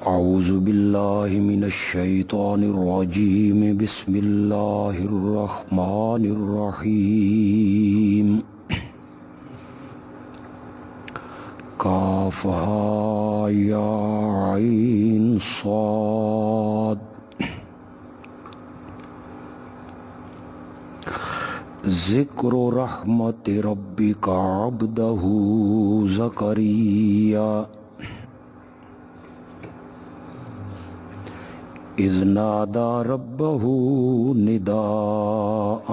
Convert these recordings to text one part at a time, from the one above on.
اعوذ باللہ من الشیطان الرجیم بسم اللہ الرحمن الرحیم کافہا یا عین صاد ذکر رحمت ربک عبدہ زکریا اذ نادى ربه نداء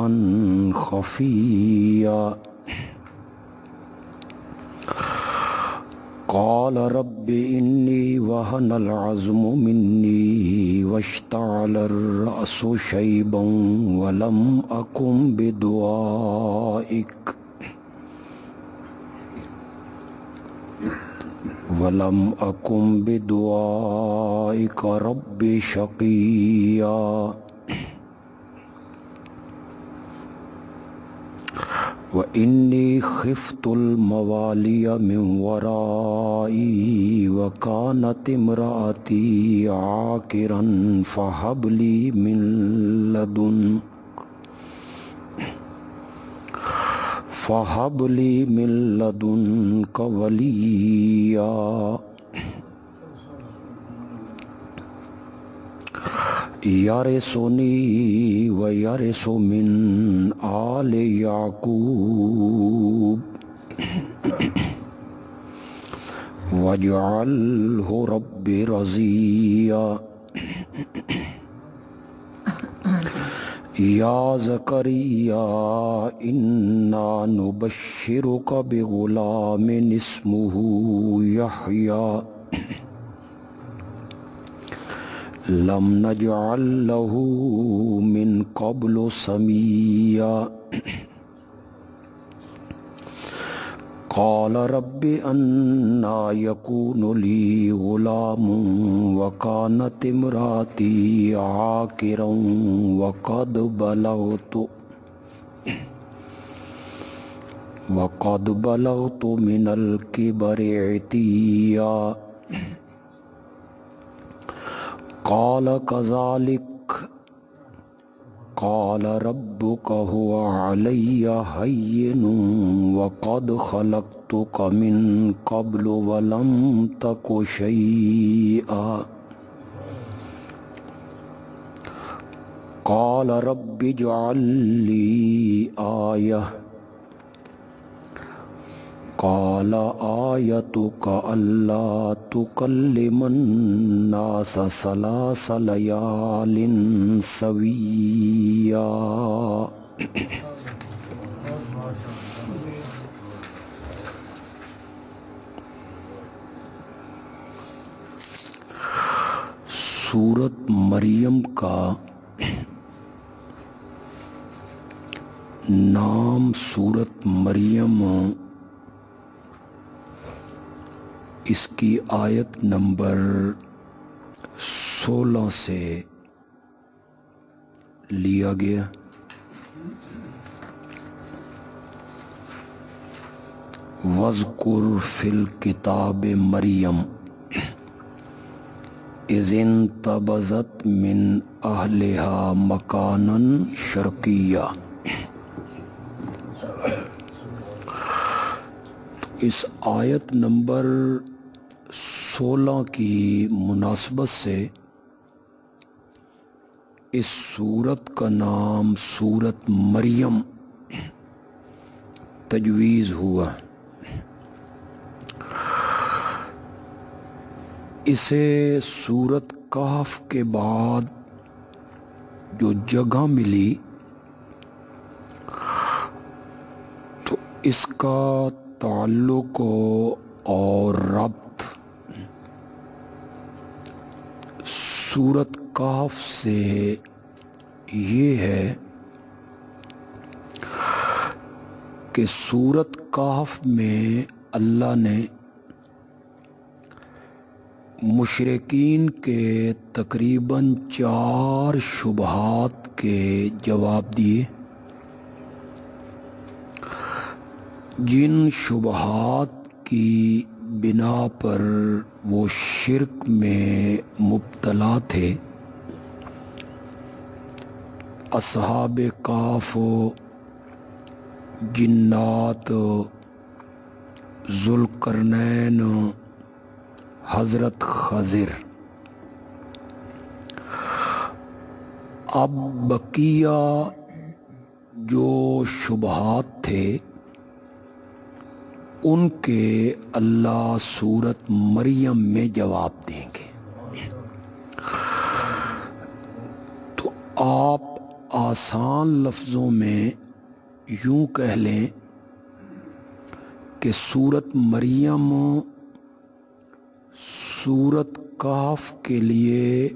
خفيا قال رب إني وهن العظم مني واشتعل الرأس شيبا ولم أكن بدعائك رب شقيا وإني خفت الموالي من ورائي وكانت امرأتي عاقرا فهب لي من لدنك وليا يرثني ويرث من آل يعقوب واجعله رب رضيا يا زكريا إنا نبشرك بغلام اسمه يحيى لم نجعل له من قبل سميا قال رب أنى يكون لي غلام وكانت امرأتي عاقرا وقد بلغت من الكبر عتيا قال كذلك قال ربك هو علي هين وقد خلقتك من قبل ولم تك شيئا قال رب اجعل لي آية قال آيتك ألا تكلم الناس 3 ليال سويا سورت مریم کا نام سورت مریم اس کی آیت نمبر 16 سے لیا گیا۔ وَاذْكُرْ فِي الْكِتَابِ مَرْيَمَ إِذِ انتبذت من أهلها مكانا شرقيا۔ اس آیت نمبر 16 کی مناسبت سے اس سورت کا نام سورت مریم تجویز ہوا۔ اسے سورت کہف کے بعد جو جگہ ملی تو اس کا تعلق اور ربط سورت کہف سے یہ ہے کہ سورت کہف میں اللہ نے مشرکین کے تقریباً 4 شبہات کے جواب دیے، جن شبہات کی بنا پر وہ شرک میں مبتلا تھے، اصحاب کہف، جنات، ذوالقرنین، حضرت خضر۔ اب بقیہ جو شبہات تھے ان کے اللہ سورت مریم میں جواب دیں گے۔ تو آپ آسان لفظوں میں یوں کہہ لیں کہ سورت مریم سورت کہف کے لیے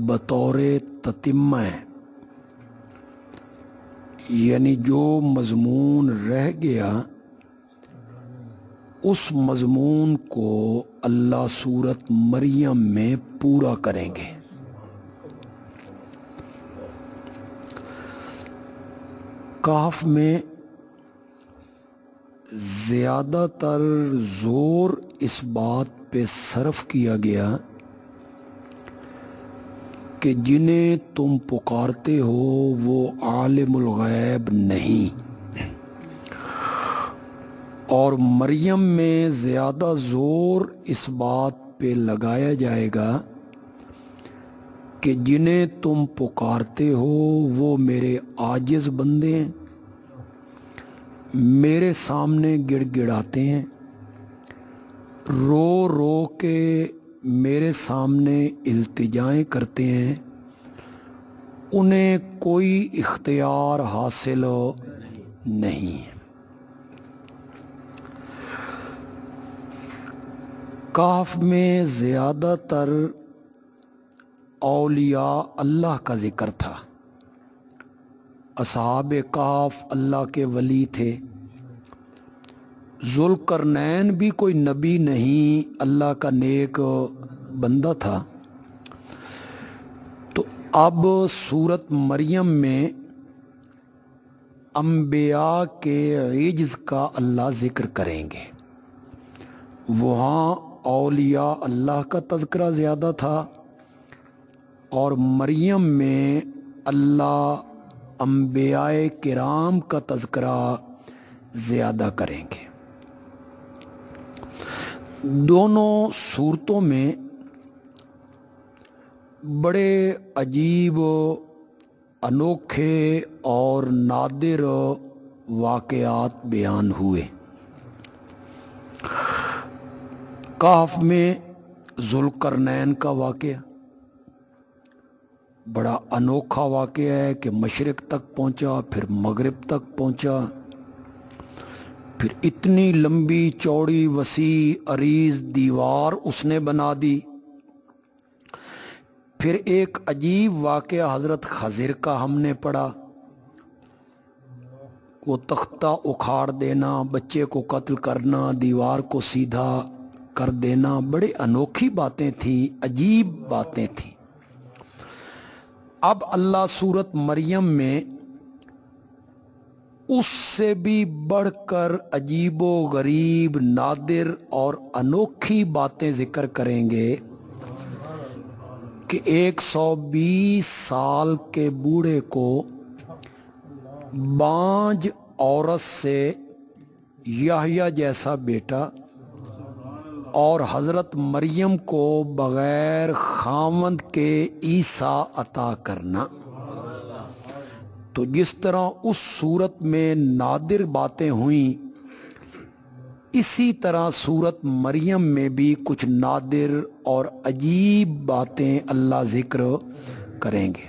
بطور تتمہ ہے، یعنی جو مضمون رہ گیا اس مضمون کو اللہ سورت مریم میں پورا کریں گے۔ کہف میں زیادہ تر زور اس بات پہ صرف کیا گیا کہ جنہیں تم پکارتے ہو وہ عالم الغیب نہیں، اور مریم میں زیادہ زور اس بات پہ لگایا جائے گا کہ جنہیں تم پکارتے ہو وہ میرے عاجز بندے ہیں، میرے سامنے گڑ گڑاتے ہیں، رو رو کے میرے سامنے التجائیں کرتے ہیں، انہیں کوئی اختیار حاصل نہیں ہے۔ کہف میں زیادہ تر اولیاء اللہ کا ذکر تھا۔ اصحاب کہف اللہ کے ولی تھے۔ ذوالقرنین بھی کوئی نبی نہیں، اللہ کا نیک بندہ تھا۔ تو اب سورت مریم میں انبیاء کے عجز کا اللہ ذکر کریں گے۔ وہاں اولیاء اللہ کا تذکرہ زیادہ تھا، اور مریم میں اللہ انبیاء کرام کا تذکرہ زیادہ کریں گے۔ دونوں صورتوں میں بڑے عجیب، انوکھے اور نادر واقعات بیان ہوئے۔ کہف میں ذوالقرنین کا واقعہ بڑا انوکھا واقعہ ہے کہ مشرق تک پہنچا، پھر مغرب تک پہنچا، پھر اتنی لمبی چوڑی وسیع عریض دیوار اس نے بنا دی۔ پھر ایک عجیب واقعہ حضرت خضر کا ہم نے پڑھا، وہ تختہ اکھاڑ دینا، بچے کو قتل کرنا، دیوار کو سیدھا کر دینا، بڑے انوکھی باتیں تھیں، عجیب باتیں تھیں۔ اب اللہ سورت مریم میں اس سے بھی بڑھ کر عجیب و غریب، نادر اور انوکھی باتیں ذکر کریں گے کہ 120 سال کے بوڑھے کو بانج عورت سے یحییٰ جیسا بیٹا، اور حضرت مریم کو بغیر خاوند کے عیسیٰ عطا کرنا۔ تو جس طرح اس صورت میں نادر باتیں ہوئیں، اسی طرح صورت مریم میں بھی کچھ نادر اور عجیب باتیں اللہ ذکر کریں گے۔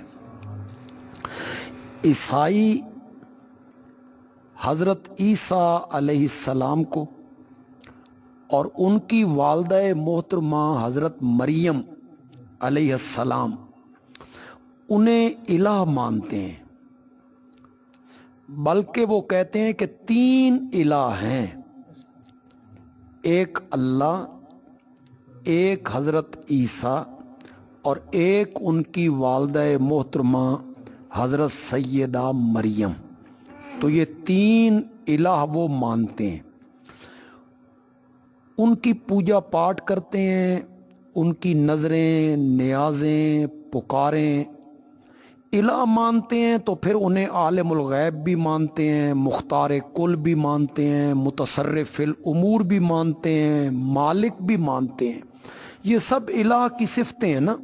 عیسائی حضرت عیسیٰ علیہ السلام کو اور ان کی والدہ محترمہ حضرت مریم علیہ السلام انہیں الہ مانتے ہیں، بلکہ وہ کہتے ہیں کہ 3 الہ ہیں، ایک اللہ، ایک حضرت عیسیٰ، اور ایک ان کی والدہ محترمہ حضرت سیدہ مریم۔ تو یہ 3 الہ وہ مانتے ہیں۔ ان کی پوجا پاٹ کرتے ہیں، ان کی نظریں، نیازیں، پکاریں الہ مانتے ہیں، تو پھر انہیں عالم الغیب بھی مانتے ہیں، مختار کل بھی مانتے ہیں، متصرف الامور بھی مانتے ہیں، مالک بھی مانتے ہیں۔ یہ سب الہ کی صفتیں ہیں نا۔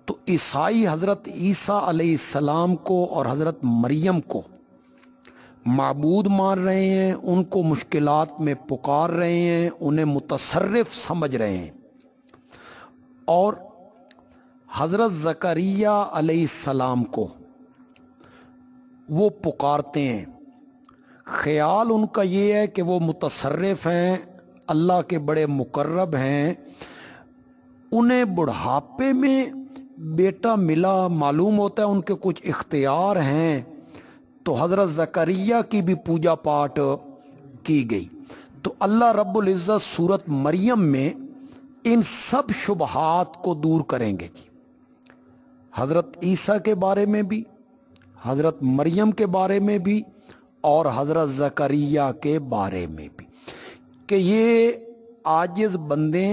تو عیسائی حضرت عیسیٰ علیہ السلام کو اور حضرت مریم کو معبود مان رہے ہیں، ان کو مشکلات میں پکار رہے ہیں، انہیں متصرف سمجھ رہے ہیں، اور حضرت زکریا علیہ السلام کو وہ پکارتے ہیں۔ خیال ان کا یہ ہے کہ وہ متصرف ہیں، اللہ کے بڑے مقرب ہیں، انہیں بڑھاپے میں بیٹا ملا، معلوم ہوتا ہے ان کے کچھ اختیار ہیں، تو حضرت زکریا کی بھی پوجا پاٹ کی گئی۔ تو اللہ رب العزت سورت مریم میں ان سب شبہات کو دور کریں گے جی، حضرت عیسیٰ کے بارے میں بھی، حضرت مریم کے بارے میں بھی، اور حضرت زکریا کے بارے میں بھی، کہ یہ عاجز بندے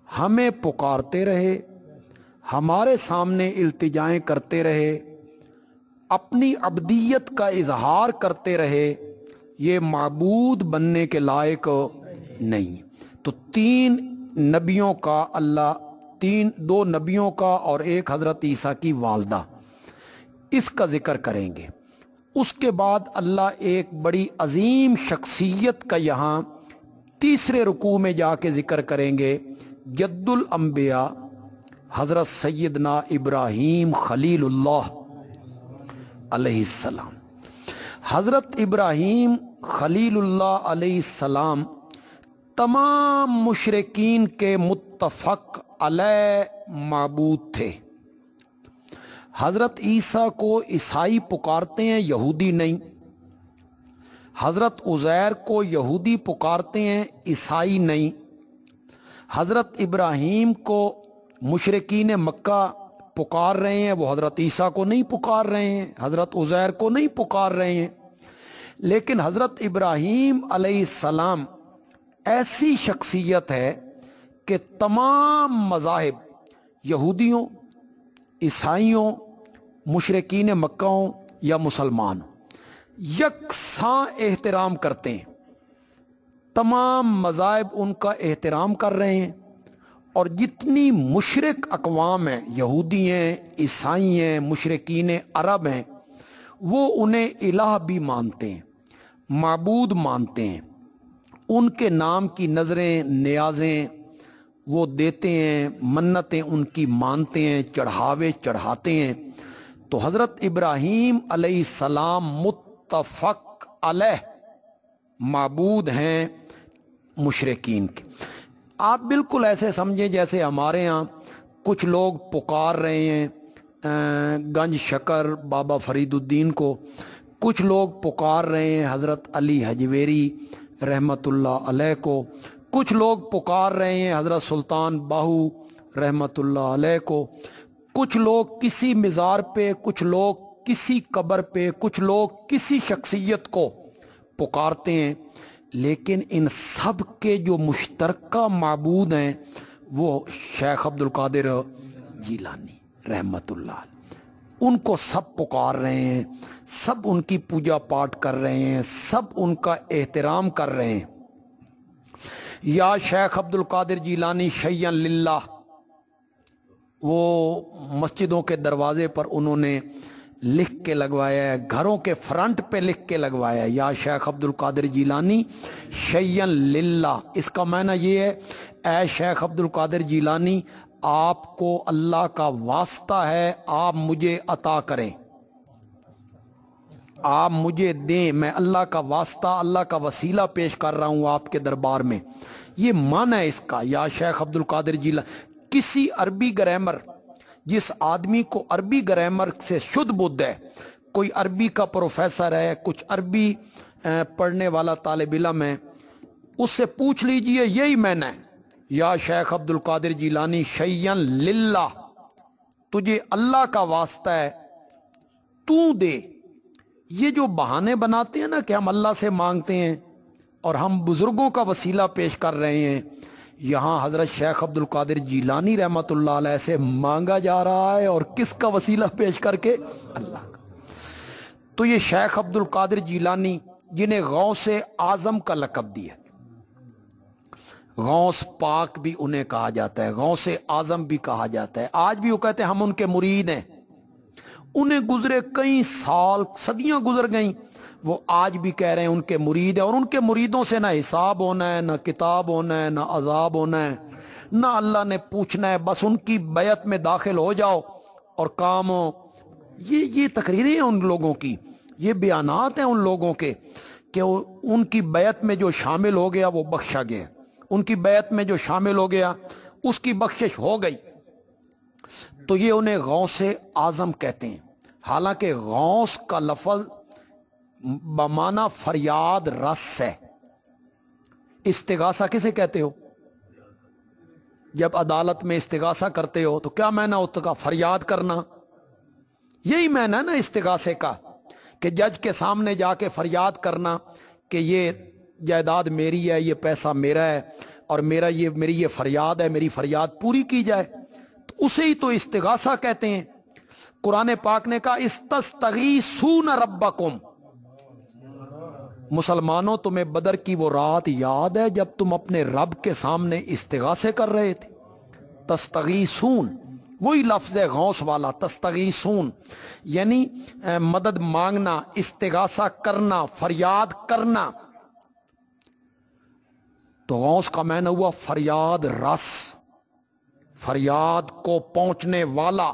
ہمیں پکارتے رہے، ہمارے سامنے التجائیں کرتے رہے، اپنی عبدیت کا اظہار کرتے رہے، یہ معبود بننے کے لائق نہیں۔ تو تین نبیوں کا اللہ، دو نبیوں کا اور ایک حضرت عیسیٰ کی والدہ، اس کا ذکر کریں گے۔ اس کے بعد اللہ ایک بڑی عظیم شخصیت کا یہاں تیسرے رکوع میں جا کے ذکر کریں گے، جد الانبیاء حضرت سیدنا ابراہیم خلیل اللہ علیہ السلام۔ حضرت ابراہیم خلیل اللہ علیہ السلام تمام مشرکین کے متفق علیہ معبود تھے۔ حضرت عیسیٰ کو عیسائی پکارتے ہیں، یہودی نہیں۔ حضرت عزیر کو یہودی پکارتے ہیں، عیسائی نہیں۔ حضرت ابراہیم کو مشرکین مکہ پکار رہے ہیں، وہ حضرت عیسیٰ کو نہیں پکار رہے ہیں، حضرت عزیر کو نہیں پکار رہے ہیں۔ لیکن حضرت ابراہیم علیہ السلام ایسی شخصیت ہے کہ تمام مذاہب، یہودیوں، عیسائیوں، مشرکین مکہ ہوں یا مسلمان ہوں، یکساں احترام کرتے ہیں۔ تمام مذاہب ان کا احترام کر رہے ہیں، اور جتنی مشرک اقوام ہیں، یہودی ہیں، عیسائی ہیں، مشرکین عرب ہیں، وہ انہیں الہ بھی مانتے ہیں، معبود مانتے ہیں، ان کے نام کی نظریں، نیازیں وہ دیتے ہیں، منتیں ان کی مانتے ہیں، چڑھاوے چڑھاتے ہیں۔ تو حضرت ابراہیم علیہ السلام متفق علیہ معبود ہیں مشرکین کے۔ آپ بالکل ایسے سمجھیں جیسے ہمارے ہاں کچھ لوگ پکار رہے ہیں گنج شکر بابا فرید الدین کو، کچھ لوگ پکار رہے ہیں حضرت علی حجویری رحمۃ اللہ علیہ کو، کچھ لوگ پکار رہے ہیں حضرت سلطان باہو رحمۃ اللہ علیہ کو، کچھ لوگ کسی مزار پہ، کچھ لوگ کسی قبر پہ، کچھ لوگ کسی شخصیت کو پکارتے ہیں، لیکن ان سب کے جو مشترکہ معبود ہیں وہ شیخ عبد القادر جیلانی رحمۃ اللہ علیہ، ان کو سب پکار رہے ہیں، سب ان کی پوجا پاٹ کر رہے ہیں، سب ان کا احترام کر رہے ہیں۔ یا شیخ عبد القادر جیلانی شیئا للہ، وہ مسجدوں کے دروازے پر انہوں نے لکھ کے لگوایا ہے، گھروں کے فرنٹ پہ لکھ کے لگوایا ہے، یا شیخ عبد القادر جیلانی شیئا للہ۔ اس کا معنی یہ ہے، اے شیخ عبد القادر جیلانی، آپ کو اللہ کا واسطہ ہے، آپ مجھے عطا کریں، آپ مجھے دیں، میں اللہ کا واسطہ، اللہ کا وسیلہ پیش کر رہا ہوں آپ کے دربار میں۔ یہ معنی ہے اس کا، یا شیخ عبد القادر جیلانی۔ کسی عربی گرامر، جس آدمی کو عربی گرامر سے شدھ بدھ ہے، کوئی عربی کا پروفیسر ہے، کچھ عربی پڑھنے والا طالب علم ہے، اس سے پوچھ لیجئے، یہی معنی ہے، یا شیخ عبد القادر جیلانی شیئا للہ، تجھے اللہ کا واسطہ ہے، تو دے۔ یہ جو بہانے بناتے ہیں نا کہ ہم اللہ سے مانگتے ہیں اور ہم بزرگوں کا وسیلہ پیش کر رہے ہیں. یہاں حضرت شیخ عبد القادر جیلانی رحمۃ اللہ علیہ سے مانگا جا رہا ہے، اور کس کا وسیلہ پیش کر کے؟ اللہ کا. تو یہ شیخ عبد القادر جیلانی جنہیں غوث اعظم کا لقب دیا، غوث پاک بھی انہیں کہا جاتا ہے، غوث اعظم بھی کہا جاتا ہے. آج بھی وہ کہتے ہیں ہم ان کے مرید ہیں. انہیں گزرے کئی سال، صدیاں گزر گئیں، وہ آج بھی کہہ رہے ہیں ان کے مرید ہیں. اور ان کے مریدوں سے نہ حساب ہونا ہے، نہ کتاب ہونا ہے، نہ عذاب ہونا ہے، نہ اللہ نے پوچھنا ہے. بس ان کی بیعت میں داخل ہو جاؤ اور کام ہو. یہ تقریریں ہیں ان لوگوں کی، یہ بیانات ہیں ان لوگوں کے کہ ان کی بیعت میں جو شامل ہو گیا وہ بخشا گیا، ان کی بیعت میں جو شامل ہو گیا اس کی بخشش ہو گئی. تو یہ انہیں غوث اعظم کہتے ہیں. حالانکہ غوث کا لفظ بمعنی فریاد رس ہے. استغاثہ کسے کہتے ہو؟ جب عدالت میں استغاثہ کرتے ہو تو کیا معنی ہوتا کا؟ فریاد کرنا. یہی معنی ہے نا استغاثے کا، کہ جج کے سامنے جا کے فریاد کرنا کہ یہ جائیداد میری ہے، یہ پیسہ میرا ہے، اور میری یہ فریاد ہے، میری فریاد پوری کی جائے. تو اسے ہی تو استغاثہ کہتے ہیں. قرآن پاک نے کہا استستغیثون ربکم. مسلمانوں تمہیں بدر کی وہ رات یاد ہے جب تم اپنے رب کے سامنے استغاثے کر رہے تھے؟ تستغیثون وہی لفظ ہے غوث والا، تستغیثون یعنی مدد مانگنا، استغاثہ کرنا، فریاد کرنا. تو غوث کا معنی ہوا فریاد رس، فریاد کو پہنچنے والا.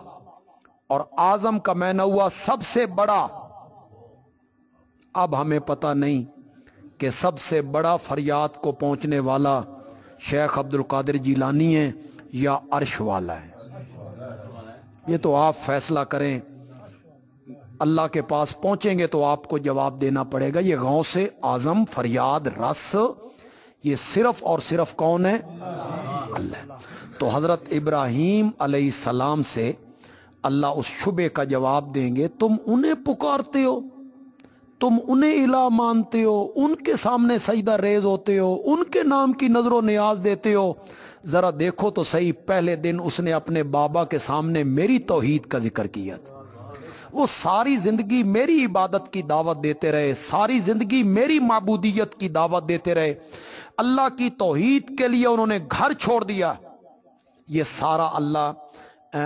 اور اعظم کا معنی ہوا سب سے بڑا. اب ہمیں پتہ نہیں کہ سب سے بڑا فریاد کو پہنچنے والا شیخ عبد القادر جیلانی ہے یا عرش والا ہے. یہ تو آپ فیصلہ کریں. اللہ کے پاس پہنچیں گے تو آپ کو جواب دینا پڑے گا. یہ غوث اعظم، فریاد رس، یہ صرف اور صرف کون ہے؟ اللہ. تو حضرت ابراہیم علیہ السلام سے اللہ اس شبے کا جواب دیں گے، تم انہیں پکارتے ہو، تم انہیں الہ مانتے ہو، ان کے سامنے سجدہ ریز ہوتے ہو، ان کے نام کی نظر و نیاز دیتے ہو. ذرا دیکھو تو صحیح، پہلے دن اس نے اپنے بابا کے سامنے میری توحید کا ذکر کیا تھا. وہ ساری زندگی میری عبادت کی دعوت دیتے رہے، ساری زندگی میری معبودیت کی دعوت دیتے رہے. اللہ کی توحید کے لیے انہوں نے گھر چھوڑ دیا. یہ سارا اللہ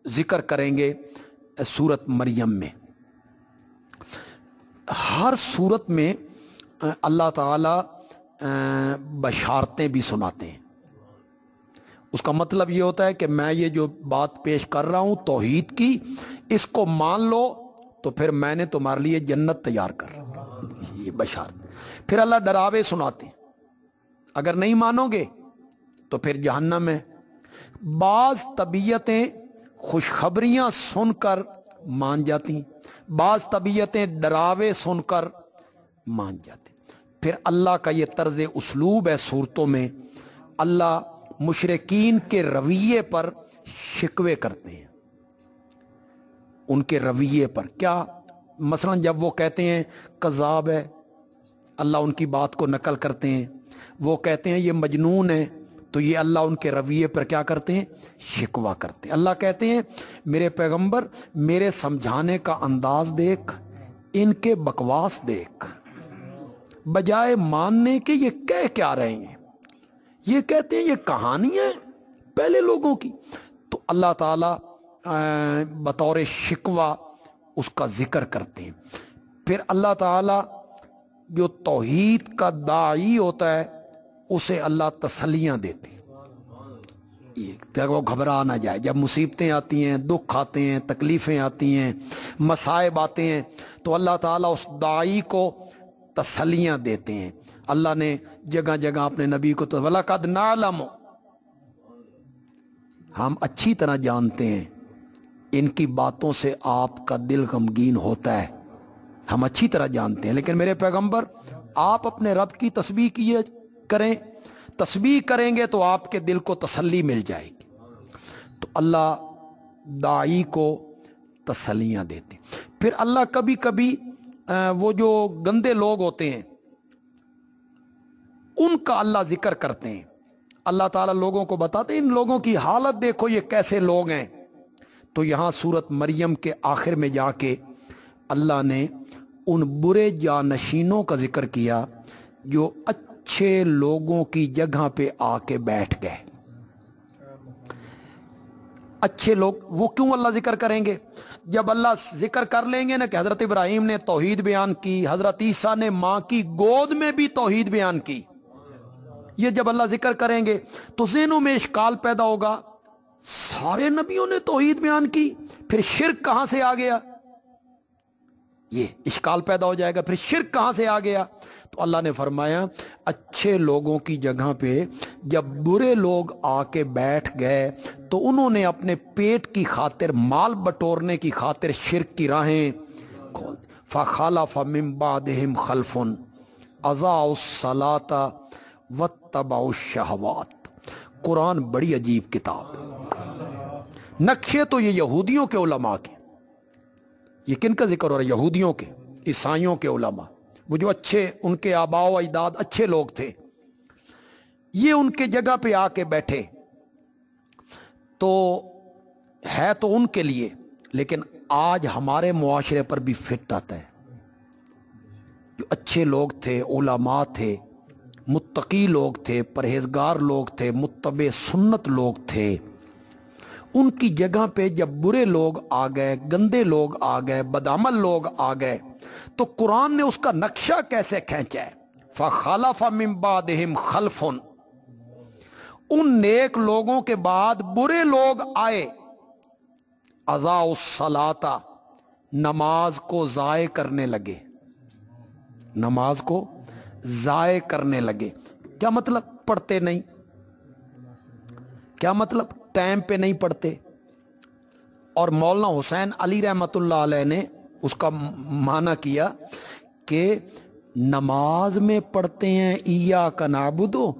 ذکر کریں گے سورت مریم میں. ہر سورت میں اللہ تعالی بشارتیں بھی سناتے ہیں. اس کا مطلب یہ ہوتا ہے کہ میں یہ جو بات پیش کر رہا ہوں توحید کی، اس کو مان لو تو پھر میں نے تمہارے لیے جنت تیار کر رہا. یہ بشارت. پھر اللہ ڈراوے سناتے ہیں، اگر نہیں مانو گے تو پھر جہنم ہے. بعض طبیعتیں خوشخبریاں سن کر مان جاتی، بعض طبیعتیں ڈراوے سن کر مان جاتی. پھر اللہ کا یہ طرز اسلوب ہے سورتوں میں. اللہ مشرکین کے رویے پر شکوے کرتے ہیں، ان کے رویے پر. کیا مثلا جب وہ کہتے ہیں کذاب ہے، اللہ ان کی بات کو نقل کرتے ہیں. وہ کہتے ہیں یہ مجنون ہے، تو یہ اللہ ان کے رویے پر کیا کرتے ہیں؟ شکوہ کرتے ہیں. اللہ کہتے ہیں میرے پیغمبر میرے سمجھانے کا انداز دیکھ، ان کے بکواس دیکھ، بجائے ماننے کے یہ کہہ کیا رہے ہیں؟ یہ کہتے ہیں یہ کہانی ہے پہلے لوگوں کی. تو اللہ تعالیٰ بطور شکوہ اس کا ذکر کرتے ہیں. پھر اللہ تعالیٰ جو توحید کا داعی ہوتا ہے اسے اللہ تسلیاں دیتے ہیں کہ وہ گھبرا نہ جائے. جب مصیبتیں آتی ہیں، دکھ آتے ہیں، تکلیفیں آتی ہیں، مصائب آتے ہیں، تو اللہ تعالیٰ اس داعی کو تسلیاں دیتے ہیں. اللہ نے جگہ جگہ اپنے نبی کو تو وَلَقَدْ نَعْلَمُ، ہم اچھی طرح جانتے ہیں ان کی باتوں سے آپ کا دل غمگین ہوتا ہے، ہم اچھی طرح جانتے ہیں. لیکن میرے پیغمبر آپ اپنے رب کی تسبیح کیے کریں، تسبیح کریں گے تو آپ کے دل کو تسلی مل جائے گی. تو اللہ داعی کو تسلیاں دیتے. پھر اللہ کبھی کبھی وہ جو گندے لوگ ہوتے ہیں ان کا اللہ ذکر کرتے ہیں. اللہ تعالیٰ لوگوں کو بتاتے ہیں ان لوگوں کی حالت دیکھو یہ کیسے لوگ ہیں. تو یہاں سورت مریم کے آخر میں جا کے اللہ نے ان برے جانشینوں کا ذکر کیا جو اچھے لوگوں کی جگہ پہ آ کے بیٹھ گئے. اچھے لوگ وہ کیوں اللہ ذکر کریں گے؟ جب اللہ ذکر کر لیں گے نا کہ حضرت ابراہیم نے توحید بیان کی، حضرت عیسیٰ نے ماں کی گود میں بھی توحید بیان کی، یہ جب اللہ ذکر کریں گے تو ذہنوں میں اشکال پیدا ہوگا، سارے نبیوں نے توحید بیان کی، پھر شرک کہاں سے آ گیا؟ یہ اشکال پیدا ہو جائے گا، پھر شرک کہاں سے آ گیا؟ تو اللہ نے فرمایا اچھے لوگوں کی جگہ پہ جب برے لوگ آ کے بیٹھ گئے تو انہوں نے اپنے پیٹ کی خاطر، مال بٹورنے کی خاطر شرک کی راہیں کھول دی. فَخَلَفَ مِن بَعْدِهِمْ خَلْفٌ أَضَاعُوا الصَّلَاةَ وَاتَّبَعُوا الشَّهَوَاتِ. قرآن بڑی عجیب کتاب. نقشے تو یہ یہودیوں کے علماء کے، یہ کن کا ذکر ہو رہا ہے؟ یہودیوں کے، عیسائیوں کے علماء، وہ جو اچھے ان کے آباء و اجداد اچھے لوگ تھے، یہ ان کے جگہ پہ آ کے بیٹھے. تو ہے تو ان کے لیے، لیکن آج ہمارے معاشرے پر بھی فٹ آتا ہے. جو اچھے لوگ تھے، علماء تھے، متقی لوگ تھے، پرہیزگار لوگ تھے، متبع سنت لوگ تھے، ان کی جگہ پہ جب برے لوگ آ گئے، گندے لوگ آ گئے، بدعمل لوگ آ گئے، تو قرآن نے اس کا نقشہ کیسے کھینچا ہے؟ فَخَلَفَ مِن بَعْدِهِمْ خَلْفٌ، ان نیک لوگوں کے بعد برے لوگ آئے. اضاعوا الصلاۃ، نماز کو ضائع کرنے لگے، نماز کو ضائع کرنے لگے. کیا مطلب؟ پڑھتے نہیں. کیا مطلب؟ ٹائم پہ نہیں پڑھتے. اور مولانا حسین علی رحمۃ اللہ علیہ نے اس کا معنی کیا کہ نماز میں پڑھتے ہیں ایاک نعبد و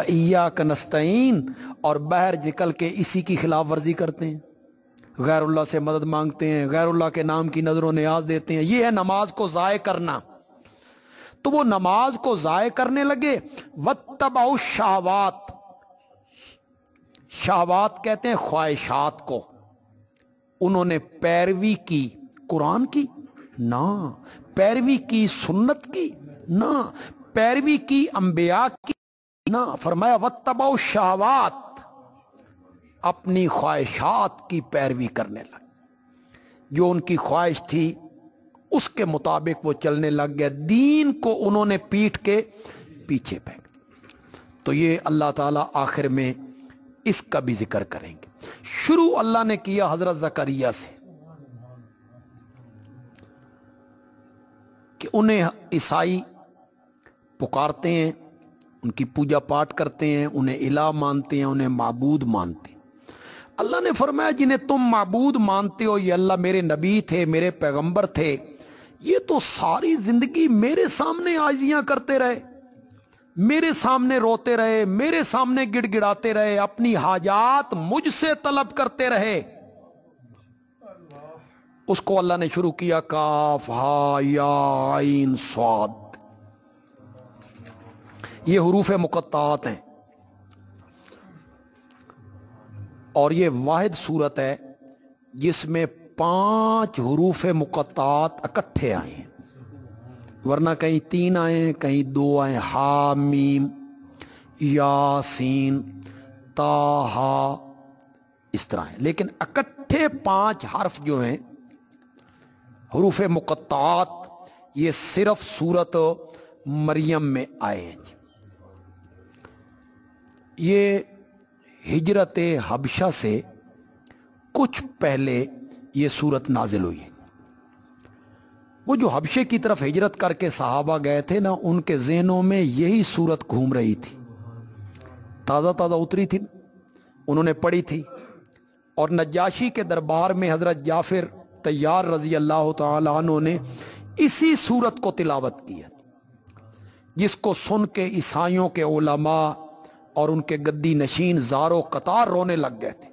ایاک نستعین، اور باہر نکل کے اسی کی خلاف ورزی کرتے ہیں، غیر اللہ سے مدد مانگتے ہیں، غیر اللہ کے نام کی نظر و نیاز دیتے ہیں. یہ ہے نماز کو ضائع کرنا. تو وہ نماز کو ضائع کرنے لگے. واتبعوا الشہوات، شہوات کہتے ہیں خواہشات کو. انہوں نے پیروی کی قرآن کی؟ نہ. پیروی کی سنت کی؟ نہ. پیروی کی انبیاء کی؟ نہ. فرمایا واتبعوا الشہوات، اپنی خواہشات کی پیروی کرنے لگے. جو ان کی خواہش تھی اس کے مطابق وہ چلنے لگ گئے. دین کو انہوں نے پیٹ کے پیچھے پھینک. تو یہ اللہ تعالیٰ آخر میں اس کا بھی ذکر کریں گے. شروع اللہ نے کیا حضرت زکریا سے کہ انہیں عیسائی پکارتے ہیں، ان کی پوجا پاٹ کرتے ہیں، انہیں الہ مانتے ہیں، انہیں معبود مانتے ہیں. اللہ نے فرمایا جنہیں تم معبود مانتے ہو یہ اللہ میرے نبی تھے، میرے پیغمبر تھے، یہ تو ساری زندگی میرے سامنے عاجزیاں کرتے رہے، میرے سامنے روتے رہے، میرے سامنے گڑ گڑاتے رہے، اپنی حاجات مجھ سے طلب کرتے رہے. اس کو اللہ نے شروع کیا کاف ہا یا عین صاد. یہ حروف مقطعات ہیں، اور یہ واحد صورت ہے جس میں 5 حروف مقطعات اکٹھے آئے ہیں، ورنہ کہیں 3 آئے ہیں، کہیں 2 آئے ہیں. ہا میم یاسین تا ہا اس طرح ہیں، لیکن اکٹھے 5 حرف جو ہیں حروف مقطعات یہ صرف سورت مریم میں آئے ہیں. یہ ہجرت حبشہ سے کچھ پہلے یہ سورت نازل ہوئی ہے. وہ جو حبشے کی طرف ہجرت کر کے صحابہ گئے تھے نا، ان کے ذہنوں میں یہی سورت گھوم رہی تھی، تازہ تازہ اتری تھی، انہوں نے پڑھی تھی. اور نجاشی کے دربار میں حضرت جعفر طیار رضی اللہ تعالی عنہ نے اسی سورت کو تلاوت کیا، جس کو سن کے عیسائیوں کے علماء اور ان کے گدی نشین زارو قطار رونے لگ گئے تھے،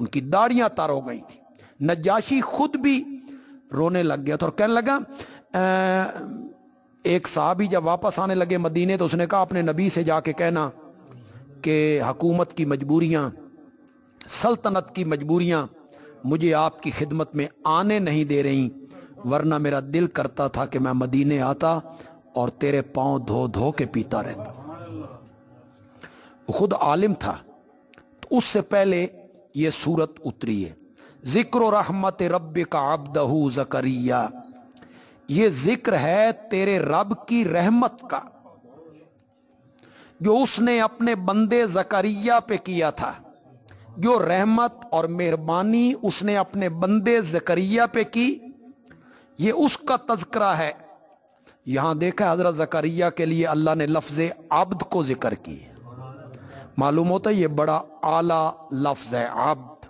ان کی داڑیاں تر ہو گئی تھی. نجاشی خود بھی رونے لگ گیا تھا اور کہنے لگا ایک صحابی جب واپس آنے لگے مدینے تو اس نے کہا اپنے نبی سے جا کے کہنا کہ حکومت کی مجبوریاں، سلطنت کی مجبوریاں مجھے آپ کی خدمت میں آنے نہیں دے رہی، ورنہ میرا دل کرتا تھا کہ میں مدینے آتا اور تیرے پاؤں دھو دھو کے پیتا رہتا۔ خود عالم تھا، تو اس سے پہلے یہ سورت اتری ہے۔ ذکر و رحمت ربک عبدہ زکریا، یہ ذکر ہے تیرے رب کی رحمت کا جو اس نے اپنے بندے زکریا پہ کیا تھا، جو رحمت اور مہربانی اس نے اپنے بندے زکریا پہ کی، یہ اس کا تذکرہ ہے۔ یہاں دیکھا حضرت زکریا کے لیے اللہ نے لفظ عبد کو ذکر کی، معلوم ہوتا ہے یہ بڑا اعلیٰ لفظ ہے عبد،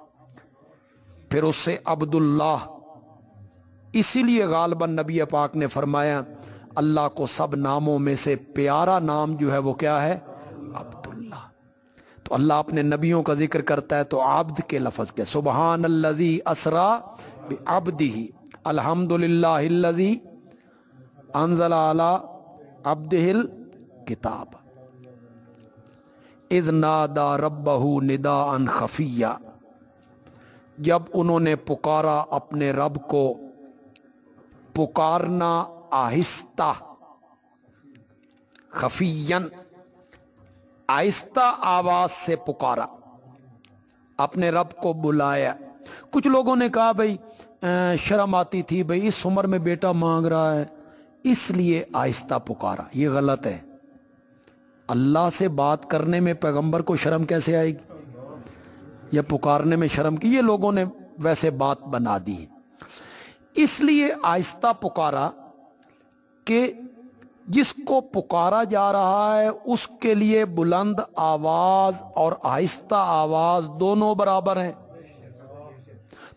پھر اس سے عبداللہ، اسی لیے غالباً نبی پاک نے فرمایا اللہ کو سب ناموں میں سے پیارا نام جو ہے وہ کیا ہے؟ عبداللہ۔ تو اللہ اپنے نبیوں کا ذکر کرتا ہے تو عبد کے لفظ کے، سبحان الذی اسرا بعبدہ، الحمدللہ الذی انزل علی عبدہ الکتاب، اذ نادا ربہ نداء خفیہ، جب انہوں نے پکارا اپنے رب کو پکارنا آہستہ، خفیاً آہستہ آواز سے پکارا، اپنے رب کو بلایا۔ کچھ لوگوں نے کہا بھئی شرم آتی تھی، بھئی اس عمر میں بیٹا مانگ رہا ہے اس لیے آہستہ پکارا، یہ غلط ہے۔ اللہ سے بات کرنے میں پیغمبر کو شرم کیسے آئے گی، یا پکارنے میں شرم کی؟ یہ لوگوں نے ویسے بات بنا دی، اس لیے آہستہ پکارا کہ جس کو پکارا جا رہا ہے اس کے لیے بلند آواز اور آہستہ آواز دونوں برابر ہیں،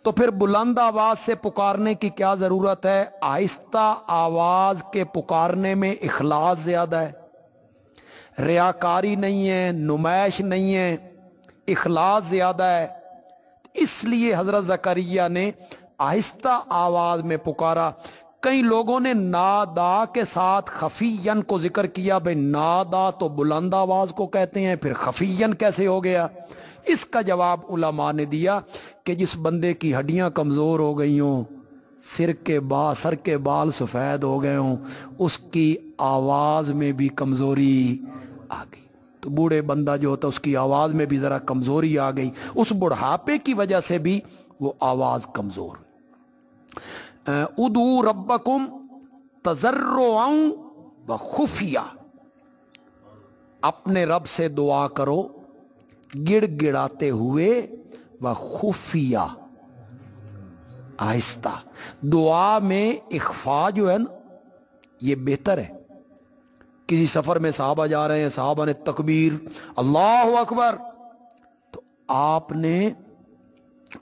تو پھر بلند آواز سے پکارنے کی کیا ضرورت ہے؟ آہستہ آواز کے پکارنے میں اخلاص زیادہ ہے، ریاکاری نہیں ہے، نمائش نہیں ہے، اخلاص زیادہ ہے، اس لیے حضرت زکریا نے آہستہ آواز میں پکارا۔ کئی لوگوں نے نادا کے ساتھ خفیین کو ذکر کیا، بھئی نادا تو بلند آواز کو کہتے ہیں، پھر خفیین کیسے ہو گیا؟ اس کا جواب علماء نے دیا کہ جس بندے کی ہڈیاں کمزور ہو گئی ہوں، سر کے بال سفید ہو گئے ہوں، اس کی آواز میں بھی کمزوری آ گئی، تو بوڑھے بندہ جو ہوتا اس کی آواز میں بھی ذرا کمزوری آ گئی، اس بڑھاپے کی وجہ سے بھی وہ آواز کمزور۔ ادعوا ربکم تضرعا وخفیہ، اپنے رب سے دعا کرو گڑ گڑاتے ہوئے، وخفیہ آہستہ۔ دعا میں اخفا جو ہے نا یہ بہتر ہے۔ کسی سفر میں صحابہ جا رہے ہیں، صحابہ نے تکبیر اللہ اکبر، تو آپ نے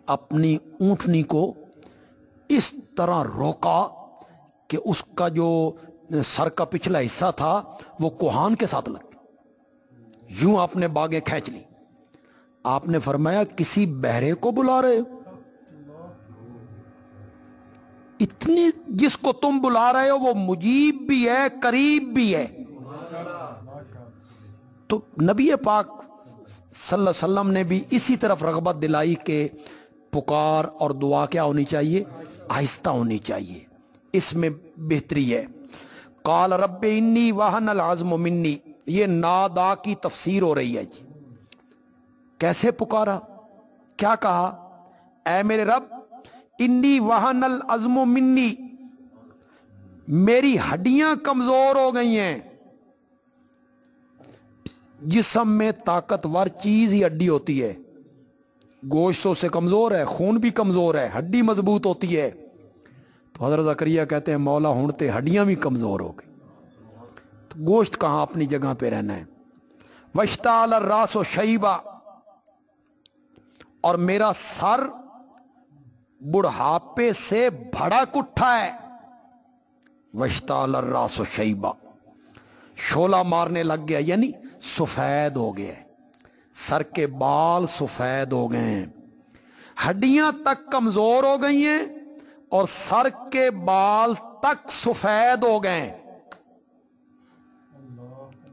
اپنی اونٹنی کو اس طرح روکا کہ اس کا جو سر کا پچھلا حصہ تھا وہ کوہان کے ساتھ لگ گیا، یوں آپ نے باگیں کھینچ لی۔ آپ نے فرمایا کسی بہرے کو بلا رہے ہو؟ اتنی جس کو تم بلا رہے ہو وہ مجیب بھی ہے، قریب بھی ہے۔ تو نبی پاک صلی اللہ علیہ وسلم نے بھی اسی طرف رغبت دلائی کہ پکار اور دعا کیا ہونی چاہیے؟ آہستہ ہونی چاہیے، اس میں بہتری ہے۔ قال رب انی وہن العظم منی، یہ نادا کی تفسیر ہو رہی ہے جی۔ کیسے پکارا؟ کیا کہا؟ اے میرے رب انی وہن العظم منی، میری ہڈیاں کمزور ہو گئی ہیں۔ جسم میں طاقتور چیز ہی ہڈی ہوتی ہے، گوشتوں سے کمزور ہے، خون بھی کمزور ہے، ہڈی مضبوط ہوتی ہے۔ تو حضرت زکریا کہتے ہیں مولا ہونٹتے ہڈیاں بھی کمزور ہو گئی، تو گوشت کہاں اپنی جگہ پہ رہنا ہے۔ واشتعل الراس شیبا، اور میرا سر بڑھاپے سے بھڑک اٹھا ہے۔ واشتعل الراس شیبا، شعلہ مارنے لگ گیا، یعنی سفید ہو گیا، سر کے بال سفید ہو گئے ہیں، ہڈیاں تک کمزور ہو گئی ہیں اور سر کے بال تک سفید ہو گئے ہیں۔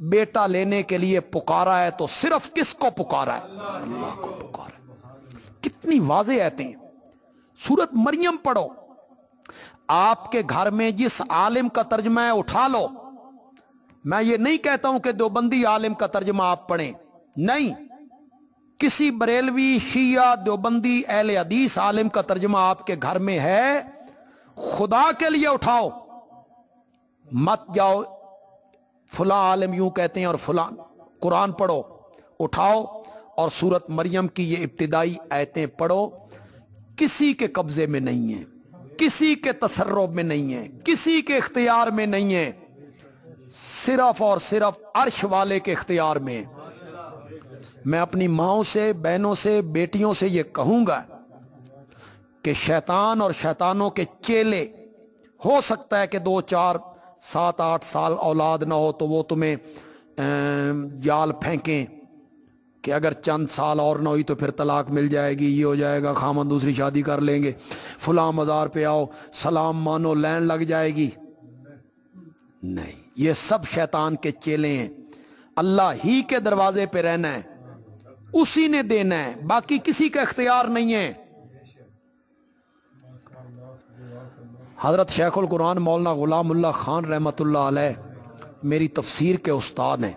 بیٹا لینے کے لیے پکارا ہے تو صرف کس کو پکارا ہے؟ اللہ کو پکارا ہے۔ کتنی واضح آیتیں ہیں۔ سورت مریم پڑھو، آپ کے گھر میں جس عالم کا ترجمہ ہے اٹھا لو۔ میں یہ نہیں کہتا ہوں کہ دیوبندی عالم کا ترجمہ آپ پڑھیں، نہیں، کسی بریلوی، شیعہ، دیوبندی، اہل حدیث عالم کا ترجمہ آپ کے گھر میں ہے، خدا کے لیے اٹھاؤ، مت جاؤ فلاں عالم یوں کہتے ہیں اور فلاں، قرآن پڑھو، اٹھاؤ اور سورت مریم کی یہ ابتدائی آیتیں پڑھو۔ کسی کے قبضے میں نہیں ہے، کسی کے تصرف میں نہیں ہے، کسی کے اختیار میں نہیں ہے، صرف اور صرف عرش والے کے اختیار میں۔ میں اپنی ماؤں سے، بہنوں سے، بیٹیوں سے یہ کہوں گا کہ شیطان اور شیطانوں کے چیلے، ہو سکتا ہے کہ 2 4 7 8 سال اولاد نہ ہو تو وہ تمہیں جال پھینکیں کہ اگر چند سال اور نہ ہوئی تو پھر طلاق مل جائے گی، یہ ہو جائے گا، خامن دوسری شادی کر لیں گے، فلاں مزار پہ آؤ، سلام مانو، لین لگ جائے گی۔ نہیں، یہ سب شیطان کے چیلے ہیں۔ اللہ ہی کے دروازے پہ رہنا ہے، اسی نے دینا ہے، باقی کسی کا اختیار نہیں ہے۔ حضرت شیخ القرآن مولانا غلام اللہ خان رحمۃ اللہ علیہ میری تفسیر کے استاد ہیں،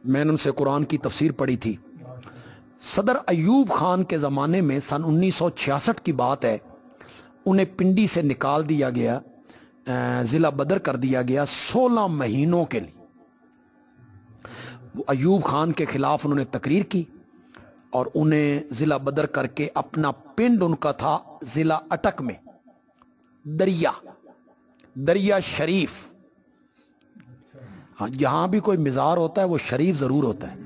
میں نے ان سے قرآن کی تفسیر پڑھی تھی۔ صدر ایوب خان کے زمانے میں سن 1966 کی بات ہے، انہیں پنڈی سے نکال دیا گیا، ضلع بدر کر دیا گیا 16 مہینوں کے لیے۔ ایوب خان کے خلاف انہوں نے تقریر کی اور انہیں ضلع بدر کر کے اپنا پنڈ ان کا تھا ضلع اٹک میں، دریا شریف، ہاں جہاں بھی کوئی مزار ہوتا ہے وہ شریف ضرور ہوتا ہے،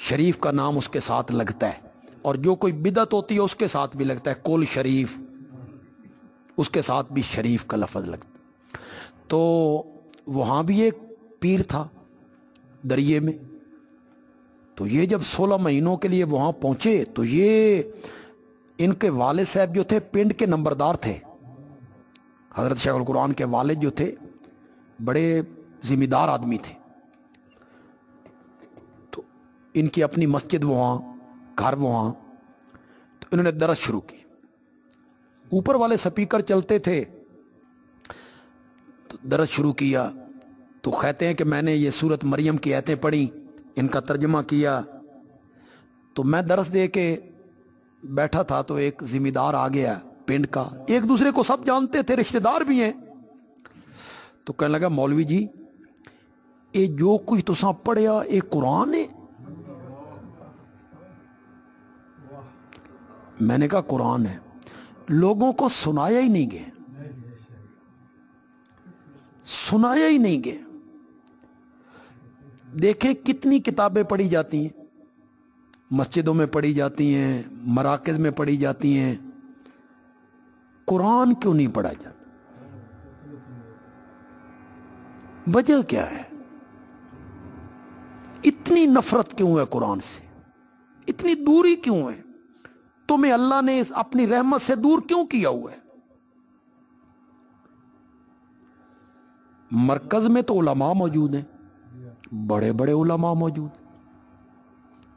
شریف کا نام اس کے ساتھ لگتا ہے، اور جو کوئی بدعت ہوتی ہے اس کے ساتھ بھی لگتا ہے، کول شریف، اس کے ساتھ بھی شریف کا لفظ لگتا ہے۔ تو وہاں بھی ایک پیر تھا دریے میں، تو یہ جب 16 مہینوں کے لیے وہاں پہنچے تو یہ ان کے والد صاحب جو تھے پنڈ کے نمبردار تھے، حضرت شیخ القرآن کے والد جو تھے بڑے ذمہ دار آدمی تھے، تو ان کی اپنی مسجد وہاں، گھر وہاں، تو انہوں نے درس شروع کی، اوپر والے سپیکر چلتے تھے، تو درس شروع کیا، تو کہتے ہیں کہ میں نے یہ سورت مریم کی آیتیں پڑھی، ان کا ترجمہ کیا، تو میں درس دے کے بیٹھا تھا تو ایک ذمہ دار آ گیا پنڈ کا، ایک دوسرے کو سب جانتے تھے، رشتہ دار بھی ہیں، تو کہنے لگا مولوی جی یہ جو کچھ تساں پڑھیا یہ قرآن ہے؟ میں نے کہا قرآن ہے، لوگوں کو سنایا ہی نہیں گیا، سنایا ہی نہیں گیا۔ دیکھیں کتنی کتابیں پڑھی جاتی ہیں، مسجدوں میں پڑھی جاتی ہیں، مراکز میں پڑھی جاتی ہیں، قرآن کیوں نہیں پڑھا جاتا؟ وجہ کیا ہے؟ اتنی نفرت کیوں ہے قرآن سے؟ اتنی دوری کیوں ہے؟ تمہیں اللہ نے اپنی رحمت سے دور کیوں کیا ہوا ہے؟ مرکز میں تو علماء موجود ہیں، بڑے بڑے علماء موجود ہیں،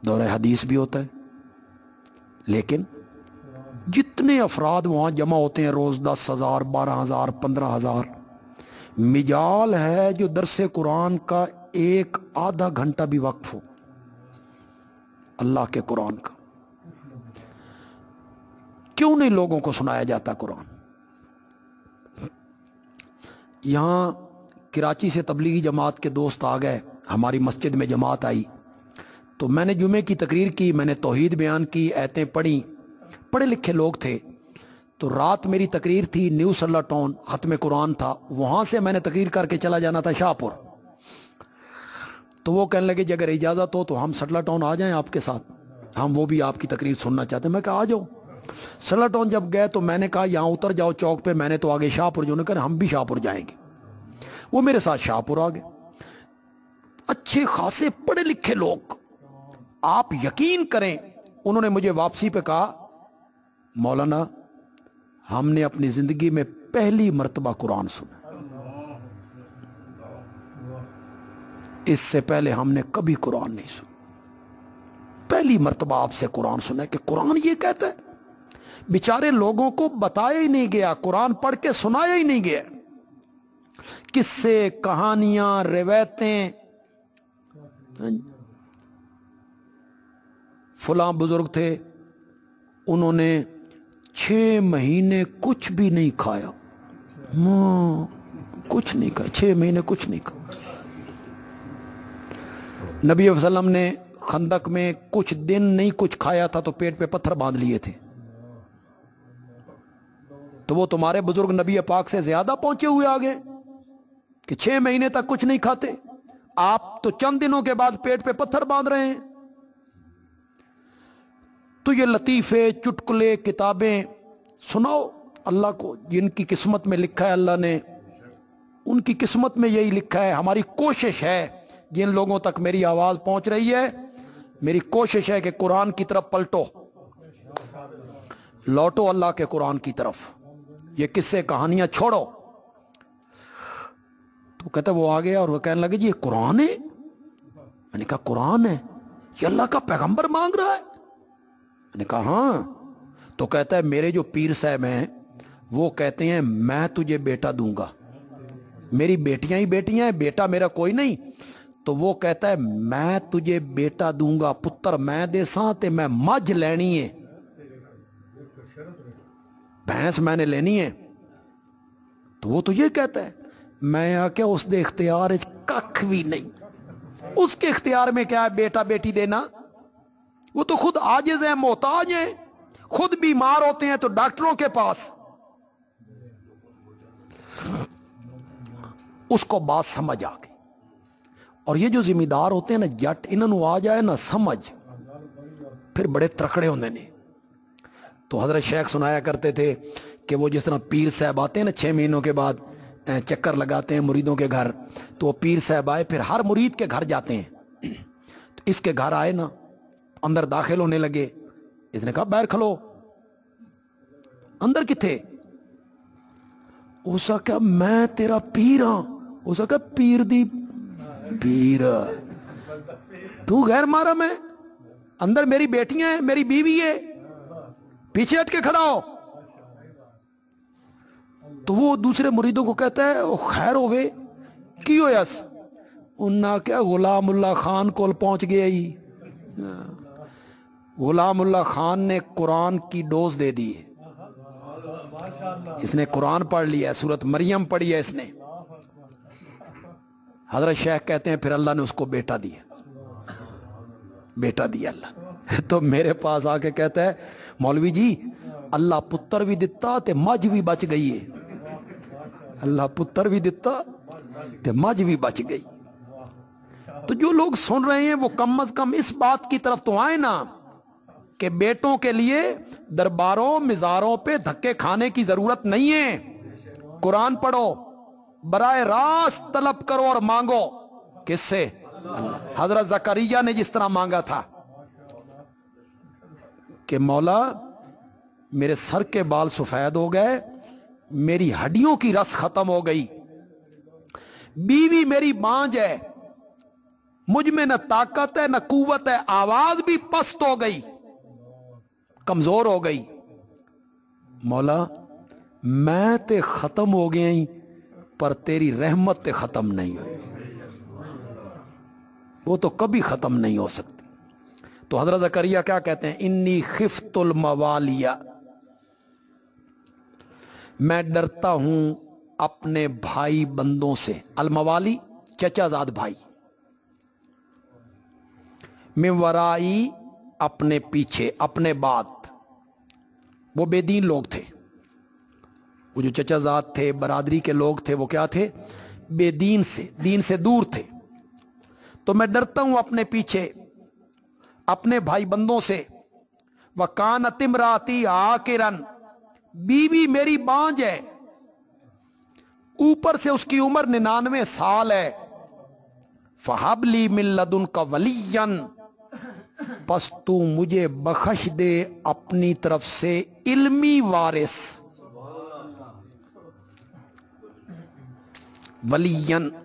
دورہ حدیث بھی ہوتا ہے، لیکن جتنے افراد وہاں جمع ہوتے ہیں روز 10,000 12,000 15,000، مجال ہے جو درس قرآن کا 1 آدھا گھنٹہ بھی وقف ہو اللہ کے قرآن کا، کیوں نہیں لوگوں کو سنایا جاتا قرآن؟ یہاں کراچی سے تبلیغی جماعت کے دوست آ گئے، ہماری مسجد میں جماعت آئی، تو میں نے جمعے کی تقریر کی، میں نے توحید بیان کی، آیتیں پڑھی، پڑھے لکھے لوگ تھے، تو رات میری تقریر تھی نیو سرلا ٹاؤن، ختم قرآن تھا، وہاں سے میں نے تقریر کر کے چلا جانا تھا شاہ پور، تو وہ کہنے لگے کہ اگر اجازت ہو تو ہم سرلا ٹاؤن آ جائیں آپ کے ساتھ، ہم وہ بھی آپ کی تقریر سننا چاہتے ہیں۔ میں کہا آ جاؤ۔ سرلا ٹاؤن جب گئے تو میں نے کہا یہاں اتر جاؤ چوک پہ، میں نے تو آگے شاہ پور، جو نے کہا ہم بھی شاہ پور جائیں گے، وہ میرے ساتھ شاہ پور آ گئے، اچھے خاصے پڑھے لکھے لوگ، آپ یقین کریں انہوں نے مجھے واپسی پہ کہا مولانا ہم نے اپنی زندگی میں پہلی مرتبہ قرآن سنا، اس سے پہلے ہم نے کبھی قرآن نہیں سنا، پہلی مرتبہ آپ سے قرآن سنا ہے کہ قرآن یہ کہتا ہے۔ بیچارے لوگوں کو بتایا ہی نہیں گیا، قرآن پڑھ کے سنایا ہی نہیں گیا، قصے، کہانیاں، روایتیں۔ فلاں بزرگ تھے، انہوں نے 6 مہینے کچھ بھی نہیں کھایا، کچھ نہیں کھایا، 6 مہینے کچھ نہیں کھایا۔ نبی صلی اللہ علیہ وسلم نے خندق میں کچھ دن نہیں کچھ کھایا تھا تو پیٹ پہ پتھر باندھ لیے تھے، تو وہ تمہارے بزرگ نبی پاک سے زیادہ پہنچے ہوئے آگے کہ 6 مہینے تک کچھ نہیں کھاتے، آپ تو چند دنوں کے بعد پیٹ پہ پتھر باندھ رہے ہیں۔ تو یہ لطیفے، چٹکلے، کتابیں سناؤ اللہ کو، جن کی قسمت میں لکھا ہے اللہ نے، ان کی قسمت میں یہی لکھا ہے۔ ہماری کوشش ہے، جن لوگوں تک میری آواز پہنچ رہی ہے، میری کوشش ہے کہ قرآن کی طرف پلٹو، لوٹو اللہ کے قرآن کی طرف، یہ قصے کہانیاں چھوڑو۔ تو کہتا وہ آ گیا اور وہ کہنے لگے جی یہ قرآن ہے؟ میں نے کہا قرآن ہے، یہ اللہ کا پیغمبر مانگ رہا ہے؟ میں نے کہا ہاں۔ تو کہتا ہے میرے جو پیر صاحب ہیں وہ کہتے ہیں میں تجھے بیٹا دوں گا، میری بیٹیاں ہی بیٹیاں ہیں، بیٹا میرا کوئی نہیں، تو وہ کہتا ہے میں تجھے بیٹا دوں گا، پتر میں دے ساں تے میں مجھ لینی ہے، بھینس میں نے لینی ہے۔ تو وہ تو یہ کہتا ہے، میں آ کے اس دے اختیار ککھ بھی نہیں، اس کے اختیار میں کیا ہے بیٹا بیٹی دینا؟ وہ تو خود عاجز ہیں، محتاج ہیں، خود بیمار ہوتے ہیں تو ڈاکٹروں کے پاس۔ اس کو بات سمجھ آ گئی، اور یہ جو ذمہ دار ہوتے ہیں نا جٹ، انہوں نے آ جائے نا سمجھ، پھر بڑے ترکڑے ہوندے نے۔ تو حضرت شیخ سنایا کرتے تھے کہ وہ جس طرح پیر صاحب آتے ہیں نا 6 مہینوں کے بعد چکر لگاتے ہیں مریدوں کے گھر، تو وہ پیر صاحب آئے پھر ہر مرید کے گھر جاتے ہیں، تو اس کے گھر آئے نا، اندر داخل ہونے لگے، اس نے کہا باہر کھلو، اندر کتھے؟ اسا کہا میں تیرا پیر ہاں، اسا کہا پیر دی پیر تو غیر محرم ہے، اندر میری بیٹیاں ہیں، میری بیوی ہے، پیچھے ہٹ کے کھڑا ہو۔ تو وہ دوسرے مریدوں کو کہتا ہے او خیر ہوئے کی ہو یس؟ انہاں کیا غلام اللہ خان کول پہنچ گیا ہی، غلام اللہ خان نے قرآن کی ڈوز دے دی ہے، اس نے قرآن پڑھ لیا ہے، سورت مریم پڑھی ہے اس نے۔ حضرت شیخ کہتے ہیں پھر اللہ نے اس کو بیٹا دیا، بیٹا دیا اللہ۔ تو میرے پاس آ کے کہتا ہے مولوی جی اللہ پتر بھی دیتا تے مجھ بھی بچ گئی ہے، اللہ پتر بھی دیتا تے مجھ بھی بچ گئی۔ تو جو لوگ سن رہے ہیں وہ کم از کم اس بات کی طرف تو آئے نا کہ بیٹوں کے لیے درباروں مزاروں پہ دھکے کھانے کی ضرورت نہیں ہے، قرآن پڑھو، براہ راست طلب کرو اور مانگو۔ کس سے؟ حضرت زکریا نے جس طرح مانگا تھا کہ مولا میرے سر کے بال سفید ہو گئے، میری ہڈیوں کی رس ختم ہو گئی، بیوی میری بانج ہے، مجھ میں نہ طاقت ہے نہ قوت ہے، آواز بھی پست ہو گئی، کمزور ہو گئی، مولا میں تے ختم ہو گیا ہی پر تیری رحمت تے ختم نہیں ہوئی، وہ تو کبھی ختم نہیں ہو سکتی۔ تو حضرت زکریا کیا کہتے ہیں؟ انی خفت الموالیہ، میں ڈرتا ہوں اپنے بھائی بندوں سے، الموالی چچا زاد بھائی، من ورائی اپنے پیچھے، اپنے بعد، وہ بے دین لوگ تھے، وہ جو چچا زاد تھے برادری کے لوگ تھے وہ کیا تھے؟ بے دین سے، دین سے دور تھے۔ تو میں ڈرتا ہوں اپنے پیچھے اپنے بھائی بندوں سے، وَكَانَتِ امْرَأَتِي عَاقِرًا، بیوی میری بانج ہے، اوپر سے اس کی عمر 99 سال ہے، فَحَبْ لِي مِن لَدُنْكَ وَلِيًّا، پس تو مجھے بخش دے اپنی طرف سے علمی وارث، ولیًّا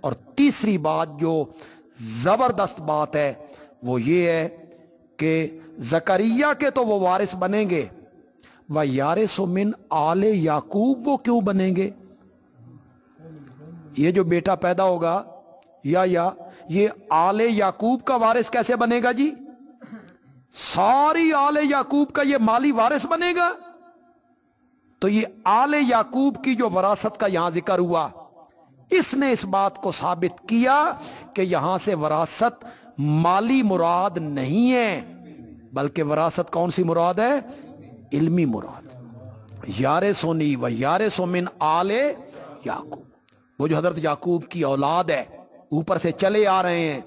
اور تیسری بات جو زبردست بات ہے وہ یہ ہے کہ زکریا کے تو وہ وارث بنیں گے، و یارث من آل یعقوب وہ کیوں بنیں گے؟ یہ جو بیٹا پیدا ہوگا یا یہ آل یعقوب کا وارث کیسے بنے گا جی؟ ساری آل یعقوب کا یہ مالی وارث بنے گا؟ تو یہ آل یعقوب کی جو وراثت کا یہاں ذکر ہوا، اس نے اس بات کو ثابت کیا کہ یہاں سے وراثت مالی مراد نہیں ہے، بلکہ وراثت کون سی مراد ہے؟ علمی مراد۔ یارثونی و یارث من آل یعقوب، وہ جو حضرت یعقوب کی اولاد ہے، اوپر سے چلے آ رہے ہیں،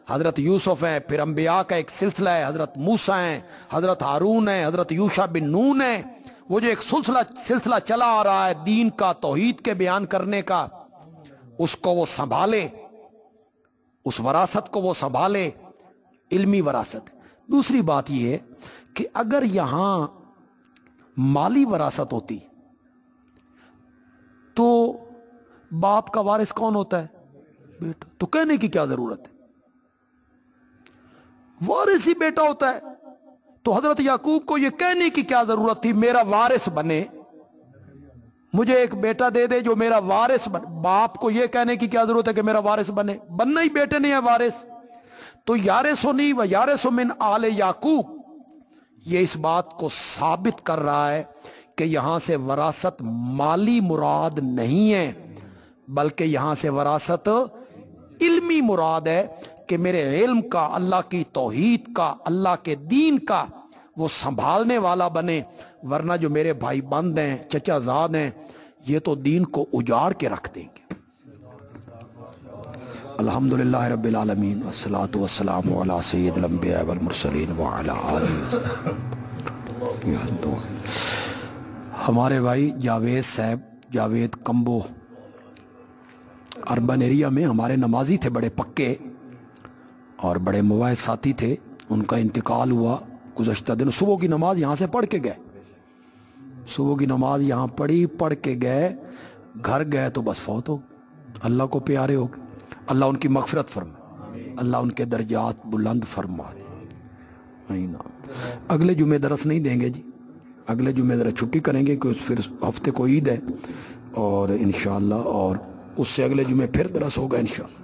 حضرت یوسف ہیں، پھر انبیاء کا ایک سلسلہ ہے، حضرت موسیٰ ہیں، حضرت ہارون ہیں، حضرت یوشع بن نون ہیں، وہ جو ایک سلسلہ چلا آ رہا ہے دین کا، توحید کے بیان کرنے کا، اس کو وہ سنبھالے، اس وراثت کو وہ سنبھالے، علمی وراثت۔ دوسری بات یہ ہے کہ اگر یہاں مالی وراثت ہوتی تو باپ کا وارث کون ہوتا ہے؟ بیٹا۔ تو کہنے کی کیا ضرورت ہے؟ وارث ہی بیٹا ہوتا ہے، تو حضرت یعقوب کو یہ کہنے کی کیا ضرورت تھی میرا وارث بنے، مجھے ایک بیٹا دے دے جو میرا وارث بنے؟ باپ کو یہ کہنے کی کیا ضرورت ہے کہ میرا وارث بنے؟ بننا ہی بیٹے نہیں ہے وارث۔ تو یارثونی و یارث من آل یعقوب یہ اس بات کو ثابت کر رہا ہے کہ یہاں سے وراثت مالی مراد نہیں ہے، بلکہ یہاں سے وراثت علمی مراد ہے کہ میرے علم کا، اللہ کی توحید کا، اللہ کے دین کا وہ سنبھالنے والا بنے، ورنہ جو میرے بھائی بند ہیں، چچا زاد ہیں، یہ تو دین کو اجاڑ کے رکھ دیں گے۔ الحمدللہ رب العالمین والصلاة والسلام علی سید الانبیاء والمرسلین وعلی آلہ وصحبہ۔ ہمارے بھائی جاوید صاحب، جاوید کمبو، اربن ایریا میں ہمارے نمازی تھے، بڑے پکے اور بڑے مواعظ ساتھی تھے، ان کا انتقال ہوا گزشتہ دن۔ صبح کی نماز یہاں سے پڑھ کے گئے، صبح کی نماز یہاں پڑھ کے گئے، گھر گئے تو بس فوت ہو گئے، اللہ کو پیارے ہو گئے۔ اللہ ان کی مغفرت فرمائے، اللہ ان کے درجات بلند فرمائے۔ اگلے جمعے درس نہیں دیں گے جی، اگلے جمعے ذرا چھٹی کریں گے کہ پھر ہفتے کو عید ہے، اور انشاءاللہ اور اس سے اگلے جمعے پھر درس ہوگا انشاءاللہ۔